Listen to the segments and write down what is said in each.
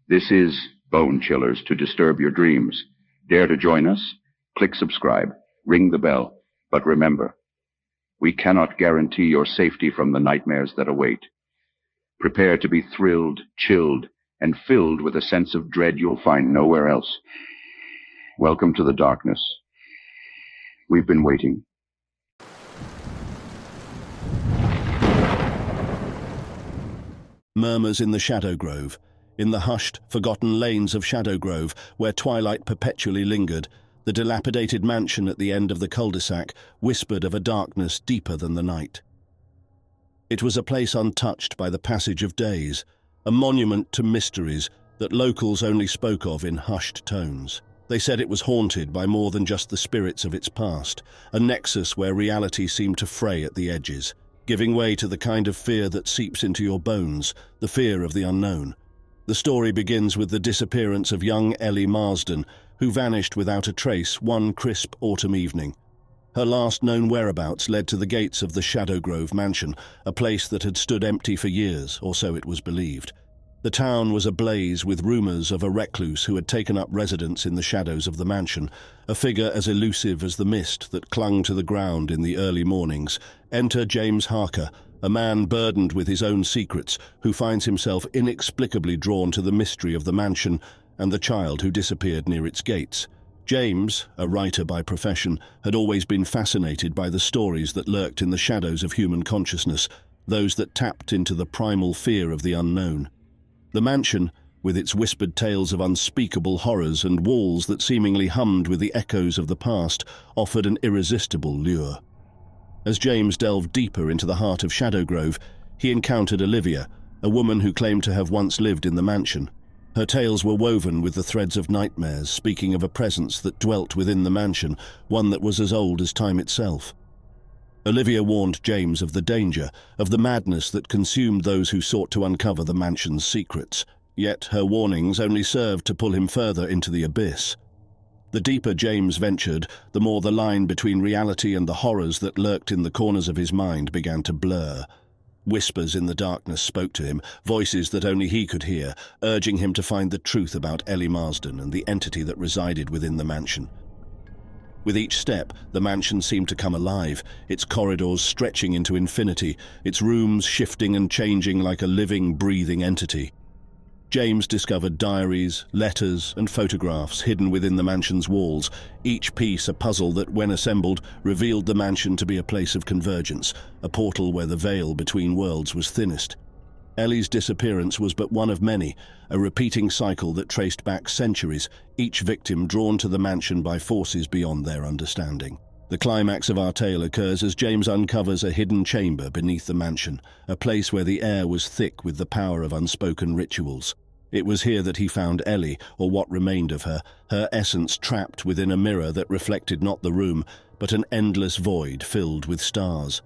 This is Bone Chillers to disturb your dreams. Dare to join us? Click subscribe, ring the bell. But remember, we cannot guarantee your safety from the nightmares that await. Prepare to be thrilled, chilled, and filled with a sense of dread you'll find nowhere else. Welcome to the darkness. We've been waiting. Murmurs in the Shadow Grove. In the hushed, forgotten lanes of Shadow Grove, where twilight perpetually lingered, the dilapidated mansion at the end of the cul-de-sac whispered of a darkness deeper than the night. It was a place untouched by the passage of days, a monument to mysteries that locals only spoke of in hushed tones. They said it was haunted by more than just the spirits of its past, a nexus where reality seemed to fray at the edges, giving way to the kind of fear that seeps into your bones, the fear of the unknown. The story begins with the disappearance of young Ellie Marsden, who vanished without a trace one crisp autumn evening. Her last known whereabouts led to the gates of the Shadow Grove mansion, a place that had stood empty for years, or so it was believed. The town was ablaze with rumors of a recluse who had taken up residence in the shadows of the mansion, a figure as elusive as the mist that clung to the ground in the early mornings. Enter James Harker, a man burdened with his own secrets, who finds himself inexplicably drawn to the mystery of the mansion and the child who disappeared near its gates. James, a writer by profession, had always been fascinated by the stories that lurked in the shadows of human consciousness, those that tapped into the primal fear of the unknown. The mansion, with its whispered tales of unspeakable horrors and walls that seemingly hummed with the echoes of the past, offered an irresistible lure. As James delved deeper into the heart of Shadow Grove, he encountered Olivia, a woman who claimed to have once lived in the mansion. Her tales were woven with the threads of nightmares, speaking of a presence that dwelt within the mansion, one that was as old as time itself. Olivia warned James of the danger, of the madness that consumed those who sought to uncover the mansion's secrets. Yet her warnings only served to pull him further into the abyss. The deeper James ventured, the more the line between reality and the horrors that lurked in the corners of his mind began to blur. Whispers in the darkness spoke to him, voices that only he could hear, urging him to find the truth about Ellie Marsden and the entity that resided within the mansion. With each step, the mansion seemed to come alive, its corridors stretching into infinity, its rooms shifting and changing like a living, breathing entity. James discovered diaries, letters, and photographs hidden within the mansion's walls, each piece a puzzle that, when assembled, revealed the mansion to be a place of convergence, a portal where the veil between worlds was thinnest. Ellie's disappearance was but one of many, a repeating cycle that traced back centuries, each victim drawn to the mansion by forces beyond their understanding. The climax of our tale occurs as James uncovers a hidden chamber beneath the mansion, a place where the air was thick with the power of unspoken rituals. It was here that he found Ellie, or what remained of her, her essence trapped within a mirror that reflected not the room, but an endless void filled with stars.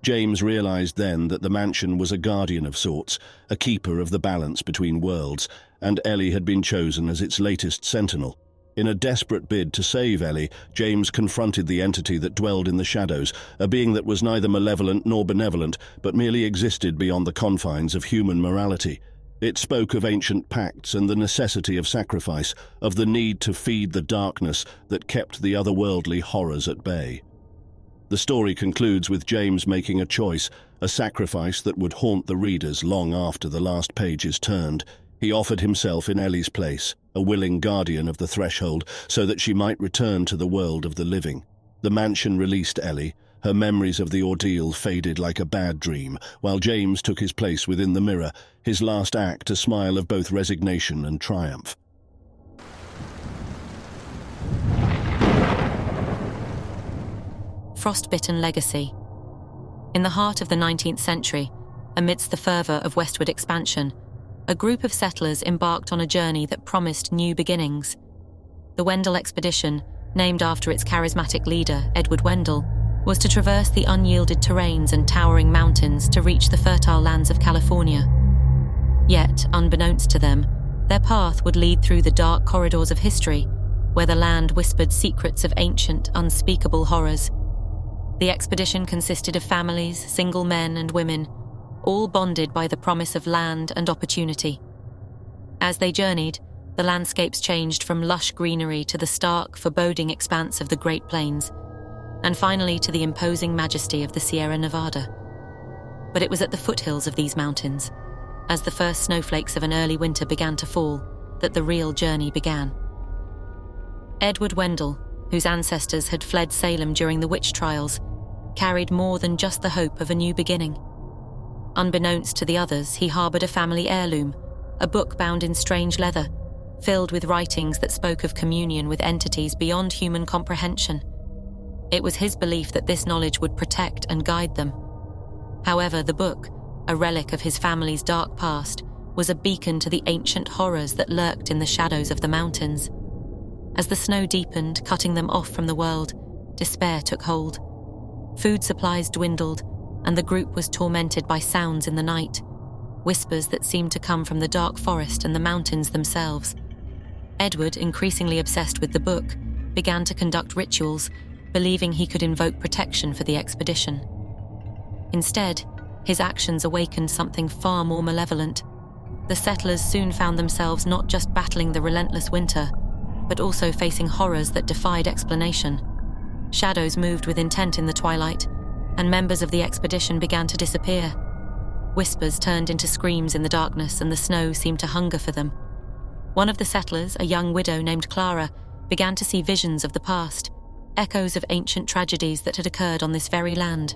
James realized then that the mansion was a guardian of sorts, a keeper of the balance between worlds, and Ellie had been chosen as its latest sentinel. In a desperate bid to save Ellie, James confronted the entity that dwelled in the shadows, a being that was neither malevolent nor benevolent, but merely existed beyond the confines of human morality. It spoke of ancient pacts and the necessity of sacrifice, of the need to feed the darkness that kept the otherworldly horrors at bay. The story concludes with James making a choice, a sacrifice that would haunt the readers long after the last page is turned. He offered himself in Ellie's place, a willing guardian of the threshold, so that she might return to the world of the living. The mansion released Ellie. Her memories of the ordeal faded like a bad dream, while James took his place within the mirror, his last act a smile of both resignation and triumph. Frostbitten Legacy. In the heart of the 19th century, amidst the fervour of westward expansion, a group of settlers embarked on a journey that promised new beginnings. The Wendell Expedition, named after its charismatic leader, Edward Wendell, was to traverse the unyielded terrains and towering mountains to reach the fertile lands of California. Yet, unbeknownst to them, their path would lead through the dark corridors of history, where the land whispered secrets of ancient, unspeakable horrors. The expedition consisted of families, single men and women, all bonded by the promise of land and opportunity. As they journeyed, the landscapes changed from lush greenery to the stark, foreboding expanse of the Great Plains, and finally to the imposing majesty of the Sierra Nevada. But it was at the foothills of these mountains, as the first snowflakes of an early winter began to fall, that the real journey began. Edward Wendell, whose ancestors had fled Salem during the witch trials, carried more than just the hope of a new beginning. Unbeknownst to the others, he harbored a family heirloom, a book bound in strange leather, filled with writings that spoke of communion with entities beyond human comprehension. It was his belief that this knowledge would protect and guide them. However, the book, a relic of his family's dark past, was a beacon to the ancient horrors that lurked in the shadows of the mountains. As the snow deepened, cutting them off from the world, despair took hold. Food supplies dwindled, and the group was tormented by sounds in the night, whispers that seemed to come from the dark forest and the mountains themselves. Edward, increasingly obsessed with the book, began to conduct rituals, believing he could invoke protection for the expedition. Instead, his actions awakened something far more malevolent. The settlers soon found themselves not just battling the relentless winter, but also facing horrors that defied explanation. Shadows moved with intent in the twilight, and members of the expedition began to disappear. Whispers turned into screams in the darkness, and the snow seemed to hunger for them. One of the settlers, a young widow named Clara, began to see visions of the past, echoes of ancient tragedies that had occurred on this very land.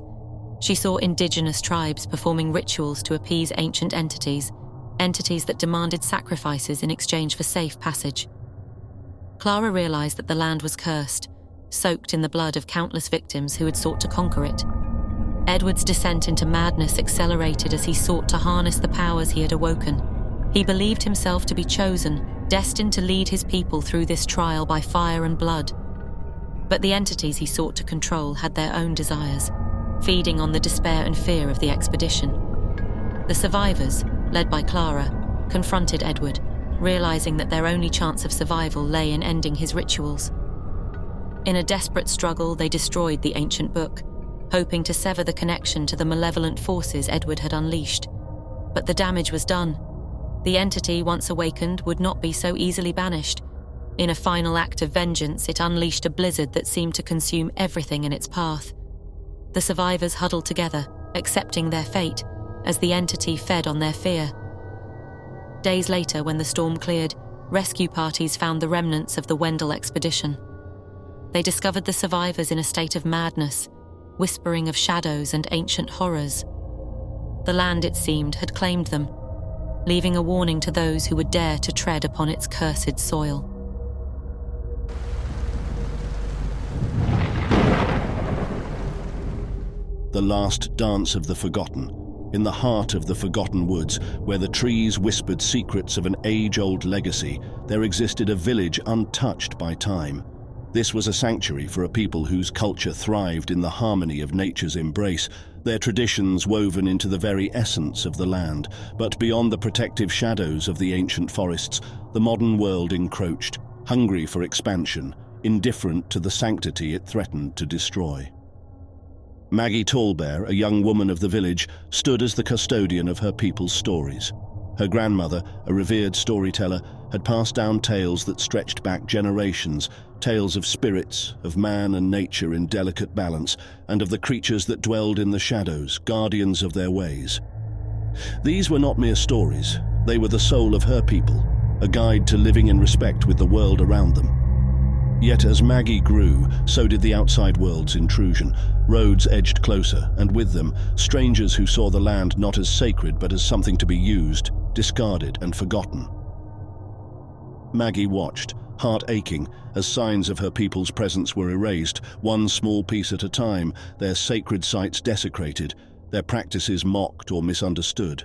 She saw indigenous tribes performing rituals to appease ancient entities that demanded sacrifices in exchange for safe passage. Clara realized that the land was cursed, soaked in the blood of countless victims who had sought to conquer it. Edward's descent into madness accelerated as he sought to harness the powers he had awoken. He believed himself to be chosen, destined to lead his people through this trial by fire and blood. But the entities he sought to control had their own desires, feeding on the despair and fear of the expedition. The survivors, led by Clara, confronted Edward, realizing that their only chance of survival lay in ending his rituals. In a desperate struggle, they destroyed the ancient book, hoping to sever the connection to the malevolent forces Edward had unleashed. But the damage was done. The entity, once awakened, would not be so easily banished. In a final act of vengeance, it unleashed a blizzard that seemed to consume everything in its path. The survivors huddled together, accepting their fate, as the entity fed on their fear. Days later, when the storm cleared, rescue parties found the remnants of the Wendell Expedition. They discovered the survivors in a state of madness, whispering of shadows and ancient horrors. The land, it seemed, had claimed them, leaving a warning to those who would dare to tread upon its cursed soil. The last dance of the forgotten. In the heart of the forgotten woods, where the trees whispered secrets of an age-old legacy, there existed a village untouched by time. This was a sanctuary for a people whose culture thrived in the harmony of nature's embrace, their traditions woven into the very essence of the land. But beyond the protective shadows of the ancient forests, the modern world encroached, hungry for expansion, indifferent to the sanctity it threatened to destroy. Maggie Tallbear, a young woman of the village, stood as the custodian of her people's stories. Her grandmother, a revered storyteller, had passed down tales that stretched back generations, tales of spirits, of man and nature in delicate balance, and of the creatures that dwelled in the shadows, guardians of their ways. These were not mere stories. They were the soul of her people, a guide to living in respect with the world around them. Yet as Maggie grew, so did the outside world's intrusion. Roads edged closer, and with them, strangers who saw the land not as sacred but as something to be used, discarded and forgotten. Maggie watched, heart aching, as signs of her people's presence were erased, one small piece at a time, their sacred sites desecrated, their practices mocked or misunderstood.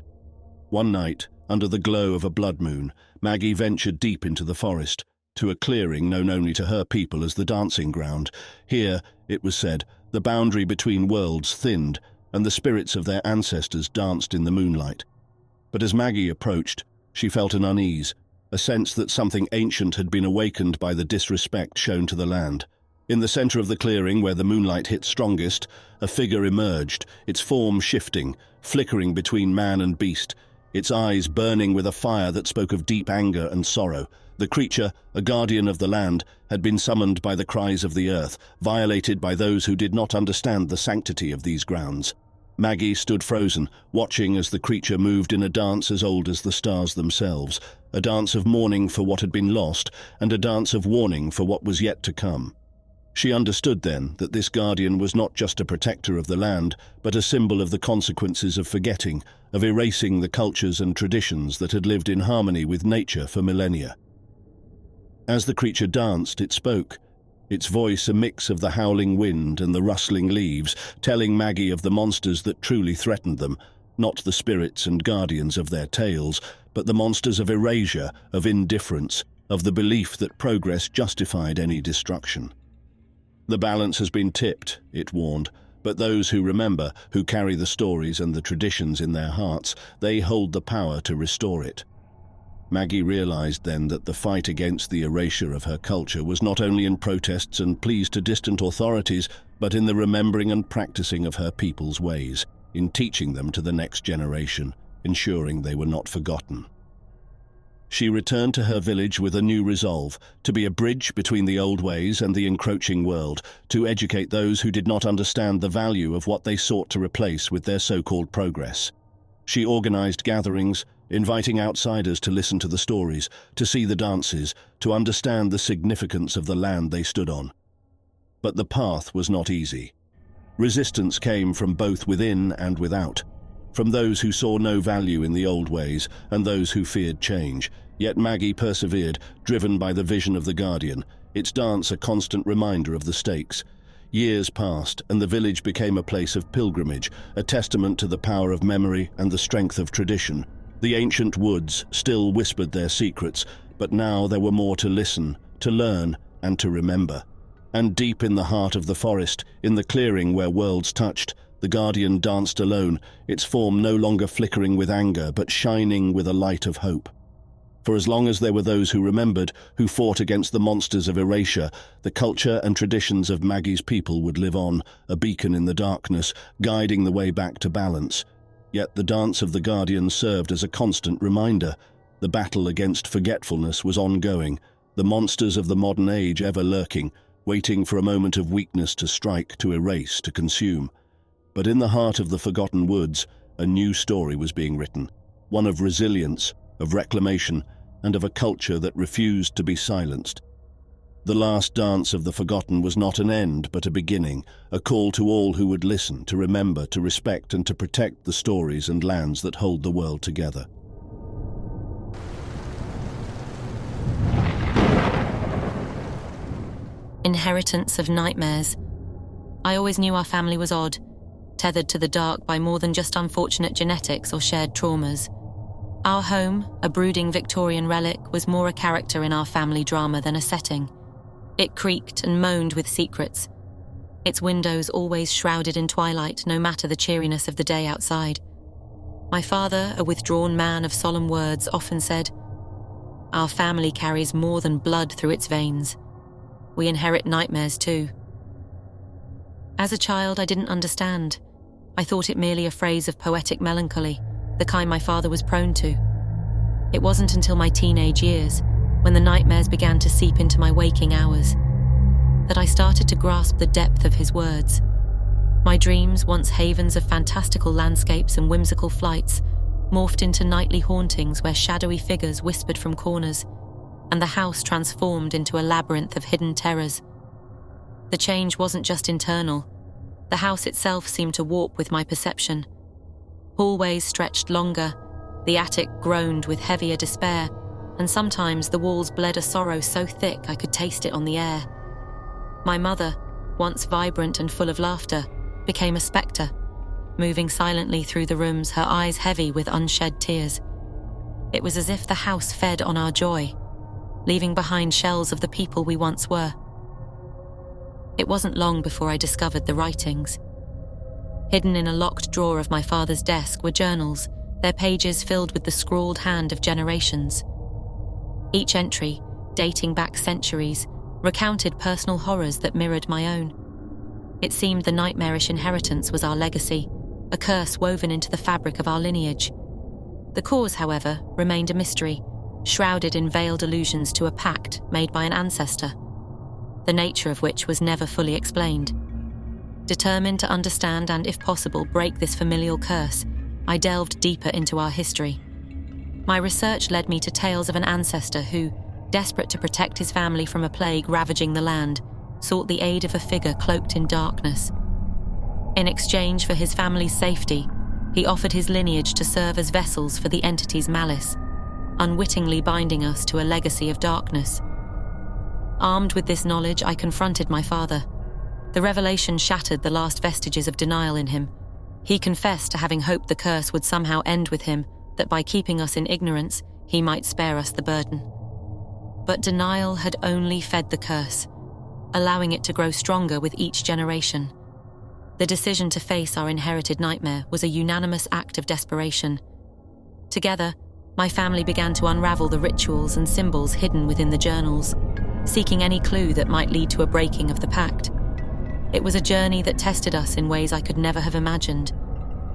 One night, under the glow of a blood moon, Maggie ventured deep into the forest, to a clearing known only to her people as the dancing ground. Here, it was said, the boundary between worlds thinned, and the spirits of their ancestors danced in the moonlight. But as Maggie approached, she felt an unease, a sense that something ancient had been awakened by the disrespect shown to the land. In the center of the clearing, where the moonlight hit strongest, a figure emerged, its form shifting, flickering between man and beast. its eyes burning with a fire that spoke of deep anger and sorrow. The creature, a guardian of the land, had been summoned by the cries of the earth, violated by those who did not understand the sanctity of these grounds. Maggie stood frozen, watching as the creature moved in a dance as old as the stars themselves, a dance of mourning for what had been lost, and a dance of warning for what was yet to come. She understood then that this guardian was not just a protector of the land, but a symbol of the consequences of forgetting, of erasing the cultures and traditions that had lived in harmony with nature for millennia. As the creature danced, it spoke, its voice a mix of the howling wind and the rustling leaves, telling Maggie of the monsters that truly threatened them, not the spirits and guardians of their tales, but the monsters of erasure, of indifference, of the belief that progress justified any destruction. The balance has been tipped, it warned, but those who remember, who carry the stories and the traditions in their hearts, they hold the power to restore it. Maggie realized then that the fight against the erasure of her culture was not only in protests and pleas to distant authorities, but in the remembering and practicing of her people's ways, in teaching them to the next generation, ensuring they were not forgotten. She returned to her village with a new resolve, to be a bridge between the old ways and the encroaching world, to educate those who did not understand the value of what they sought to replace with their so-called progress. She organized gatherings, inviting outsiders to listen to the stories, to see the dances, to understand the significance of the land they stood on. But the path was not easy. Resistance came from both within and without, from those who saw no value in the old ways and those who feared change. Yet Maggie persevered, driven by the vision of the Guardian, its dance a constant reminder of the stakes. Years passed, and the village became a place of pilgrimage, a testament to the power of memory and the strength of tradition. The ancient woods still whispered their secrets, but now there were more to listen, to learn, and to remember. And deep in the heart of the forest, in the clearing where worlds touched, the Guardian danced alone, its form no longer flickering with anger, but shining with a light of hope. For as long as there were those who remembered, who fought against the monsters of erasure, the culture and traditions of Maggie's people would live on, a beacon in the darkness, guiding the way back to balance. Yet the dance of the Guardian served as a constant reminder. The battle against forgetfulness was ongoing, the monsters of the modern age ever lurking, waiting for a moment of weakness to strike, to erase, to consume. But in the heart of the forgotten woods, a new story was being written, one of resilience, of reclamation, and of a culture that refused to be silenced. The last dance of the forgotten was not an end, but a beginning, a call to all who would listen, to remember, to respect, and to protect the stories and lands that hold the world together. Inheritance of nightmares. I always knew our family was odd, tethered to the dark by more than just unfortunate genetics or shared traumas. Our home, a brooding Victorian relic, was more a character in our family drama than a setting. It creaked and moaned with secrets, its windows always shrouded in twilight, no matter the cheeriness of the day outside. My father, a withdrawn man of solemn words, often said, "Our family carries more than blood through its veins. We inherit nightmares too." As a child, I didn't understand. I thought it merely a phrase of poetic melancholy, the kind my father was prone to. It wasn't until my teenage years, when the nightmares began to seep into my waking hours, that I started to grasp the depth of his words. My dreams, once havens of fantastical landscapes and whimsical flights, morphed into nightly hauntings where shadowy figures whispered from corners, and the house transformed into a labyrinth of hidden terrors. The change wasn't just internal. The house itself seemed to warp with my perception. Hallways stretched longer, the attic groaned with heavier despair, and sometimes the walls bled a sorrow so thick I could taste it on the air. My mother, once vibrant and full of laughter, became a spectre, moving silently through the rooms, her eyes heavy with unshed tears. It was as if the house fed on our joy, leaving behind shells of the people we once were. It wasn't long before I discovered the writings. Hidden in a locked drawer of my father's desk were journals, their pages filled with the scrawled hand of generations. Each entry, dating back centuries, recounted personal horrors that mirrored my own. It seemed the nightmarish inheritance was our legacy, a curse woven into the fabric of our lineage. The cause, however, remained a mystery, shrouded in veiled allusions to a pact made by an ancestor, the nature of which was never fully explained. Determined to understand and, if possible, break this familial curse, I delved deeper into our history. My research led me to tales of an ancestor who, desperate to protect his family from a plague ravaging the land, sought the aid of a figure cloaked in darkness. In exchange for his family's safety, he offered his lineage to serve as vessels for the entity's malice, unwittingly binding us to a legacy of darkness. Armed with this knowledge, I confronted my father. The revelation shattered the last vestiges of denial in him. He confessed to having hoped the curse would somehow end with him, that by keeping us in ignorance, he might spare us the burden. But denial had only fed the curse, allowing it to grow stronger with each generation. The decision to face our inherited nightmare was a unanimous act of desperation. Together, my family began to unravel the rituals and symbols hidden within the journals, seeking any clue that might lead to a breaking of the pact. It was a journey that tested us in ways I could never have imagined,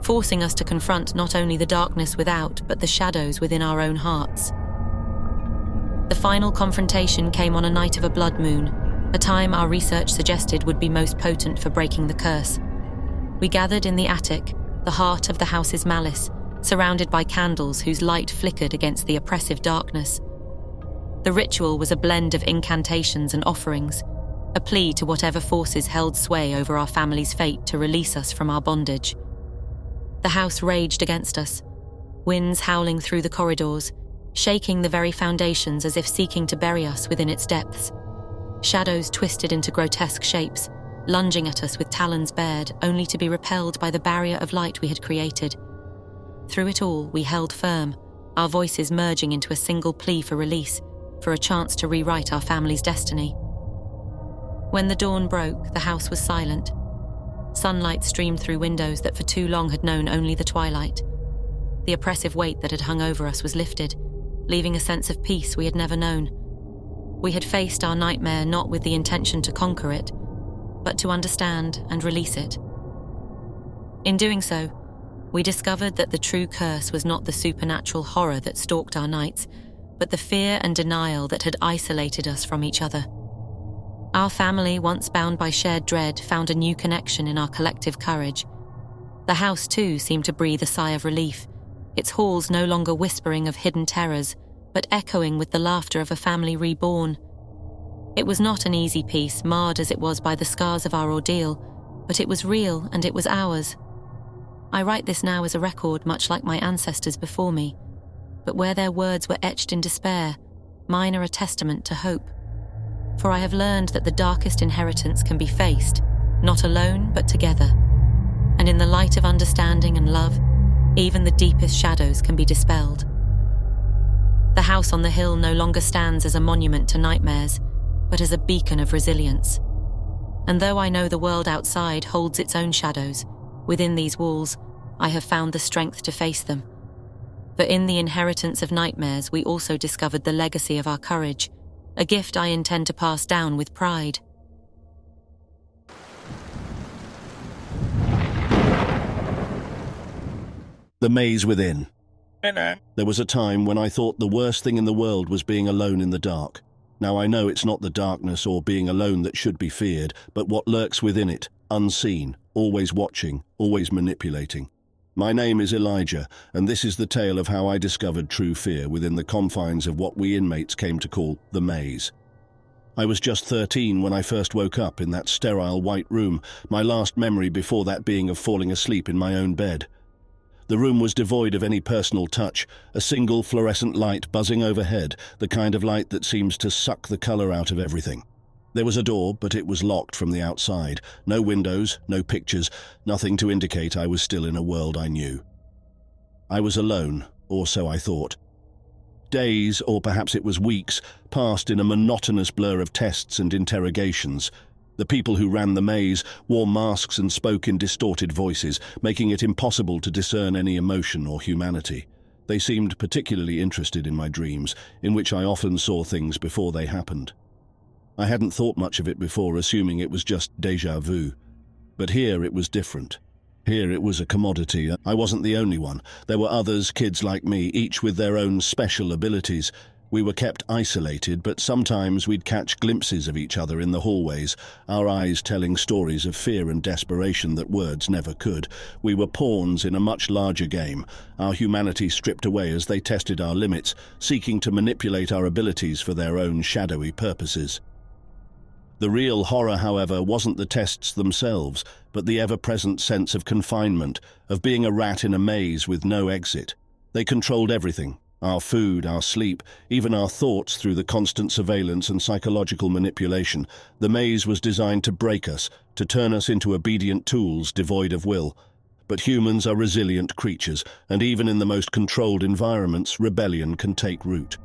forcing us to confront not only the darkness without, but the shadows within our own hearts. The final confrontation came on a night of a blood moon, a time our research suggested would be most potent for breaking the curse. We gathered in the attic, the heart of the house's malice, surrounded by candles whose light flickered against the oppressive darkness. The ritual was a blend of incantations and offerings, a plea to whatever forces held sway over our family's fate to release us from our bondage. The house raged against us, winds howling through the corridors, shaking the very foundations as if seeking to bury us within its depths. Shadows twisted into grotesque shapes, lunging at us with talons bared, only to be repelled by the barrier of light we had created. Through it all, we held firm, our voices merging into a single plea for release, for a chance to rewrite our family's destiny. When the dawn broke, the house was silent. Sunlight streamed through windows that for too long had known only the twilight. The oppressive weight that had hung over us was lifted, leaving a sense of peace we had never known. We had faced our nightmare not with the intention to conquer it, but to understand and release it. In doing so, we discovered that the true curse was not the supernatural horror that stalked our nights, but the fear and denial that had isolated us from each other. Our family, once bound by shared dread, found a new connection in our collective courage. The house, too, seemed to breathe a sigh of relief, its halls no longer whispering of hidden terrors, but echoing with the laughter of a family reborn. It was not an easy peace, marred as it was by the scars of our ordeal, but it was real and it was ours. I write this now as a record, much like my ancestors before me, but where their words were etched in despair, mine are a testament to hope. For I have learned that the darkest inheritance can be faced, not alone, but together. And in the light of understanding and love, even the deepest shadows can be dispelled. The house on the hill no longer stands as a monument to nightmares, but as a beacon of resilience. And though I know the world outside holds its own shadows, within these walls, I have found the strength to face them. For in the inheritance of nightmares, we also discovered the legacy of our courage, a gift I intend to pass down with pride. The Maze Within. There was a time when I thought the worst thing in the world was being alone in the dark. Now I know it's not the darkness or being alone that should be feared, but what lurks within it, unseen, always watching, always manipulating. My name is Elijah, and this is the tale of how I discovered true fear within the confines of what we inmates came to call the maze. I was just 13 when I first woke up in that sterile white room, my last memory before that being of falling asleep in my own bed. The room was devoid of any personal touch, a single fluorescent light buzzing overhead, the kind of light that seems to suck the color out of everything. There was a door, but it was locked from the outside. No windows, no pictures, nothing to indicate I was still in a world I knew. I was alone, or so I thought. Days, or perhaps it was weeks, passed in a monotonous blur of tests and interrogations. The people who ran the maze wore masks and spoke in distorted voices, making it impossible to discern any emotion or humanity. They seemed particularly interested in my dreams, in which I often saw things before they happened. I hadn't thought much of it before, assuming it was just déjà vu. But here it was different. Here it was a commodity. I wasn't the only one. There were others, kids like me, each with their own special abilities. We were kept isolated, but sometimes we'd catch glimpses of each other in the hallways, our eyes telling stories of fear and desperation that words never could. We were pawns in a much larger game, our humanity stripped away as they tested our limits, seeking to manipulate our abilities for their own shadowy purposes. The real horror, however, wasn't the tests themselves, but the ever-present sense of confinement, of being a rat in a maze with no exit. They controlled everything. Our food, our sleep, even our thoughts through the constant surveillance and psychological manipulation. The maze was designed to break us, to turn us into obedient tools devoid of will. But humans are resilient creatures, and even in the most controlled environments, rebellion can take root.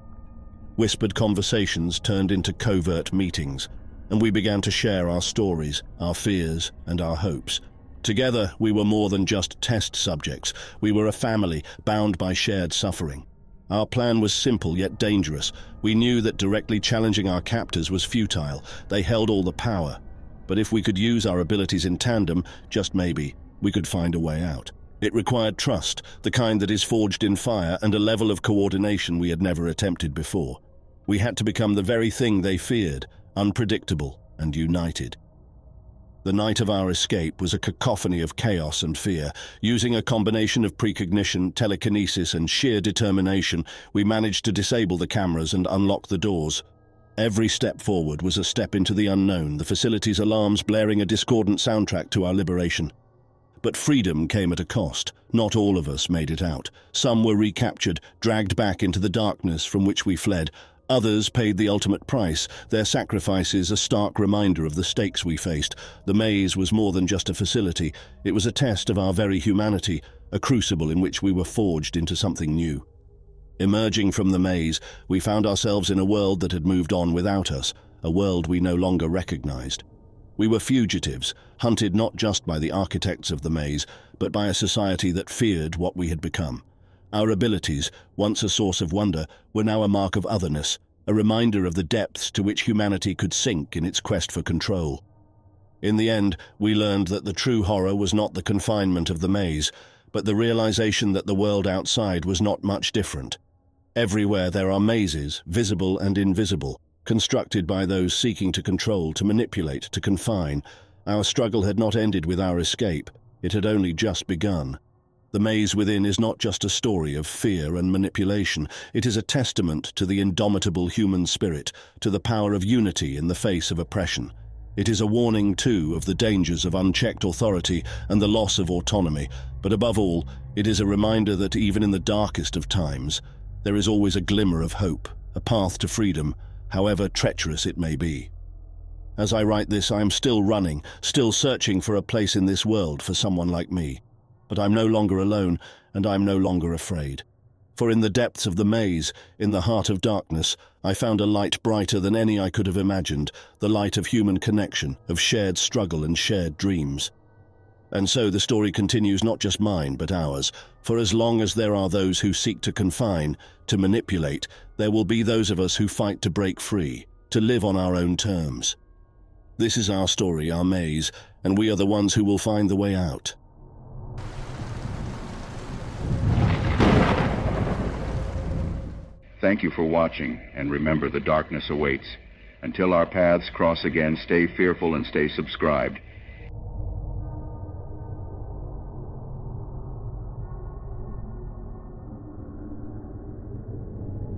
Whispered conversations turned into covert meetings, and we began to share our stories, our fears, and our hopes. Together, we were more than just test subjects. We were a family, bound by shared suffering. Our plan was simple yet dangerous. We knew that directly challenging our captors was futile. They held all the power. But if we could use our abilities in tandem, just maybe, we could find a way out. It required trust, the kind that is forged in fire, and a level of coordination we had never attempted before. We had to become the very thing they feared, unpredictable and united. The night of our escape was a cacophony of chaos and fear. Using a combination of precognition, telekinesis, and sheer determination, we managed to disable the cameras and unlock the doors. Every step forward was a step into the unknown, the facility's alarms blaring a discordant soundtrack to our liberation. But freedom came at a cost. Not all of us made it out. Some were recaptured, dragged back into the darkness from which we fled. Others paid the ultimate price, their sacrifices a stark reminder of the stakes we faced. The maze was more than just a facility. It was a test of our very humanity, a crucible in which we were forged into something new. Emerging from the maze, we found ourselves in a world that had moved on without us, a world we no longer recognized. We were fugitives, hunted not just by the architects of the maze, but by a society that feared what we had become. Our abilities, once a source of wonder, were now a mark of otherness, a reminder of the depths to which humanity could sink in its quest for control. In the end, we learned that the true horror was not the confinement of the maze, but the realization that the world outside was not much different. Everywhere there are mazes, visible and invisible, constructed by those seeking to control, to manipulate, to confine. Our struggle had not ended with our escape. It had only just begun. The maze within is not just a story of fear and manipulation. It is a testament to the indomitable human spirit, to the power of unity in the face of oppression. It is a warning, too, of the dangers of unchecked authority and the loss of autonomy. But above all, it is a reminder that even in the darkest of times, there is always a glimmer of hope, a path to freedom, however treacherous it may be. As I write this, I am still running, still searching for a place in this world for someone like me. But I'm no longer alone, and I'm no longer afraid. For in the depths of the maze, in the heart of darkness, I found a light brighter than any I could have imagined, the light of human connection, of shared struggle and shared dreams. And so the story continues, not just mine, but ours. For as long as there are those who seek to confine, to manipulate, there will be those of us who fight to break free, to live on our own terms. This is our story, our maze, and we are the ones who will find the way out. Thank you for watching, and remember, the darkness awaits. Until our paths cross again, stay fearful and stay subscribed.